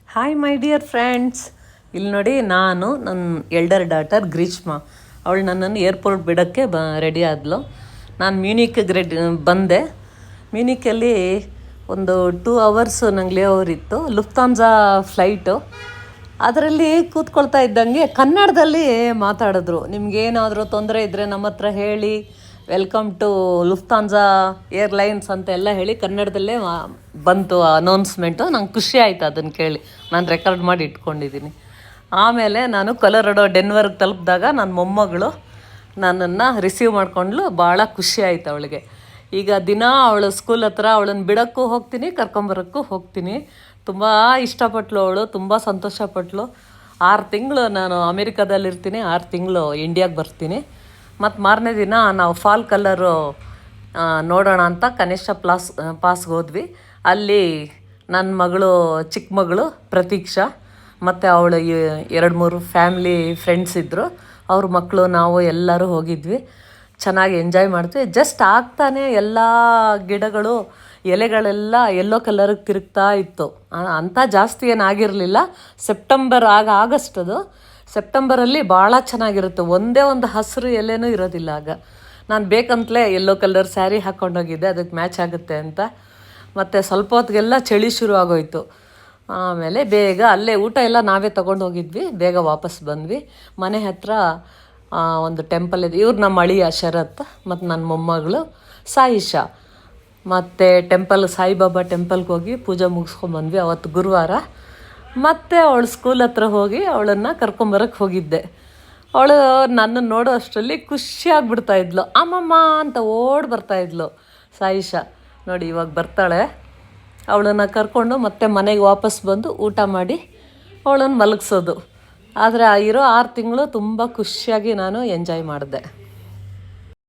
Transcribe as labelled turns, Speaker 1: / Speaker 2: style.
Speaker 1: Hi my dear friends, ಇಲ್ಲಿ ನೋಡಿ, ನಾನು ನನ್ನ ಎಲ್ಡರ್ ಡಾಟರ್ ಗ್ರೀಷ್ಮಾ, ಅವಳು ನನ್ನನ್ನು ಏರ್ಪೋರ್ಟ್ ಬಿಡೋಕ್ಕೆ ರೆಡಿ ಆದಳು. ನಾನು ಮ್ಯೂನಿಕ್ಗೆ ಬಂದೆ. ಮ್ಯೂನಿಕಲ್ಲಿ ಒಂದು 2 ಅವರ್ಸ್ ನಂಗೆ ಲೇ ಓವರ್ ಇತ್ತು. Lufthansa flight. ಅದರಲ್ಲಿ ಕೂತ್ಕೊಳ್ತಾ ಇದ್ದಂಗೆ ಕನ್ನಡದಲ್ಲಿ ಮಾತಾಡಿದ್ರು. ನಿಮಗೇನಾದರೂ ತೊಂದರೆ ಇದ್ದರೆ ನಮ್ಮ ಹತ್ರ ಹೇಳಿ, ವೆಲ್ಕಮ್ ಟು ಲುಫ್ತಾನ್ಸಾ ಏರ್ಲೈನ್ಸ್ ಅಂತ ಎಲ್ಲ ಹೇಳಿ ಕನ್ನಡದಲ್ಲೇ ಬಂತು ಅನೌನ್ಸ್ಮೆಂಟು. ನಂಗೆ ಖುಷಿ ಆಯಿತು ಅದನ್ನು ಕೇಳಿ. ನಾನು ರೆಕಾರ್ಡ್ ಮಾಡಿ ಇಟ್ಕೊಂಡಿದ್ದೀನಿ. ಆಮೇಲೆ ನಾನು ಕೊಲೊರಾಡೋ ಡೆನ್ವರ್ಗೆ ತಲುಪಿದಾಗ ನನ್ನ ಮೊಮ್ಮಗಳು ನನ್ನನ್ನು ರಿಸೀವ್ ಮಾಡ್ಕೊಂಡ್ಲು. ಭಾಳ ಖುಷಿ ಆಯಿತು ಅವಳಿಗೆ. ಈಗ ದಿನ ಅವಳು ಸ್ಕೂಲ್ ಹತ್ರ ಅವಳನ್ನು ಬಿಡೋಕ್ಕೂ ಹೋಗ್ತೀನಿ, ಕರ್ಕೊಂಬರೋಕ್ಕೂ ಹೋಗ್ತೀನಿ. ತುಂಬ ಇಷ್ಟಪಟ್ಲು ಅವಳು, ತುಂಬ ಸಂತೋಷಪಟ್ಲು. 6 ತಿಂಗಳು ನಾನು ಅಮೇರಿಕಾದಲ್ಲಿರ್ತೀನಿ, 6 ತಿಂಗಳು ಇಂಡಿಯಾಗೆ ಬರ್ತೀನಿ. ಮತ್ತು ಮಾರನೇ ದಿನ ನಾವು ಫಾಲ್ ಕಲರು ನೋಡೋಣ ಅಂತ ಕನಿಷ್ಠ ಪಾಸ್ಗೆ ಹೋದ್ವಿ. ಅಲ್ಲಿ ನನ್ನ ಮಗಳು, ಚಿಕ್ಕ ಮಗಳು ಪ್ರತೀಕ್ಷಾ, ಮತ್ತು ಅವಳು 2-3 ಫ್ಯಾಮ್ಲಿ ಫ್ರೆಂಡ್ಸ್ ಇದ್ದರು. ಅವ್ರ ಮಕ್ಕಳು, ನಾವು ಎಲ್ಲರೂ ಹೋಗಿದ್ವಿ. ಚೆನ್ನಾಗಿ ಎಂಜಾಯ್ ಮಾಡ್ತೀವಿ. ಜಸ್ಟ್ ಆಗ್ತಾನೆ ಎಲ್ಲ ಗಿಡಗಳು ಎಲೆಗಳೆಲ್ಲ ಯೆಲ್ಲೋ ಕಲರಿಗೆ ತಿರುಗ್ತಾ ಇತ್ತು. ಅಂಥ ಜಾಸ್ತಿ ಏನಾಗಿರಲಿಲ್ಲ. ಸೆಪ್ಟೆಂಬರ್ ಆಗಸ್ಟ್ ಅದು. ಸೆಪ್ಟೆಂಬರಲ್ಲಿ ಭಾಳ ಚೆನ್ನಾಗಿರುತ್ತೆ. ಒಂದೇ ಒಂದು ಹಸಿರು ಎಲೆನೂ ಇರೋದಿಲ್ಲ ಆಗ. ನಾನು ಬೇಕಂತಲೇ ಯೆಲ್ಲೋ ಕಲರ್ ಸ್ಯಾರಿ ಹಾಕ್ಕೊಂಡೋಗಿದ್ದೆ, ಅದಕ್ಕೆ ಮ್ಯಾಚ್ ಆಗುತ್ತೆ ಅಂತ. ಮತ್ತು ಸ್ವಲ್ಪ ಹೊತ್ತಿಗೆಲ್ಲ ಚಳಿ ಶುರು ಆಗೋಯ್ತು. ಆಮೇಲೆ ಬೇಗ ಅಲ್ಲೇ ಊಟ ಎಲ್ಲ ನಾವೇ ತೊಗೊಂಡು ಹೋಗಿದ್ವಿ. ಬೇಗ ವಾಪಸ್ ಬಂದ್ವಿ. ಮನೆ ಹತ್ರ ಒಂದು ಟೆಂಪಲ್ ಇದೆ. ಇವ್ರು ನಮ್ಮ ಅಳಿಯ ಶರತ್, ಮತ್ತು ನನ್ನ ಮೊಮ್ಮಗಳು ಸಾಯಿಷಾ. ಮತ್ತು ಸಾಯಿಬಾಬಾ ಟೆಂಪಲ್ಗೆ ಹೋಗಿ ಪೂಜೆ ಮುಗಿಸ್ಕೊಂಬಂದ್ವಿ. ಅವತ್ತು ಗುರುವಾರ. ಮತ್ತು ಅವಳು ಸ್ಕೂಲ್ ಹತ್ರ ಹೋಗಿ ಅವಳನ್ನು ಕರ್ಕೊಂಬರೋಕ್ಕೆ ಹೋಗಿದ್ದೆ. ಅವಳು ನನ್ನನ್ನು ನೋಡೋ ಅಷ್ಟರಲ್ಲಿ ಖುಷಿಯಾಗಿಬಿಡ್ತಾಯಿದ್ಲು. ಅಮ್ಮಮ್ಮ ಅಂತ ಓಡಿ ಬರ್ತಾಯಿದ್ಲು ಸಾಯಿಷಾ. ನೋಡಿ, ಇವಾಗ ಬರ್ತಾಳೆ. ಅವಳನ್ನು ಕರ್ಕೊಂಡು ಮತ್ತೆ ಮನೆಗೆ ವಾಪಸ್ ಬಂದು ಊಟ ಮಾಡಿ ಅವಳನ್ನು ಮಲಗಿಸೋದು. ಆದರೆ ಇರೋ 6 ತಿಂಗಳು ತುಂಬ ಖುಷಿಯಾಗಿ ನಾನು ಎಂಜಾಯ್ ಮಾಡಿದೆ.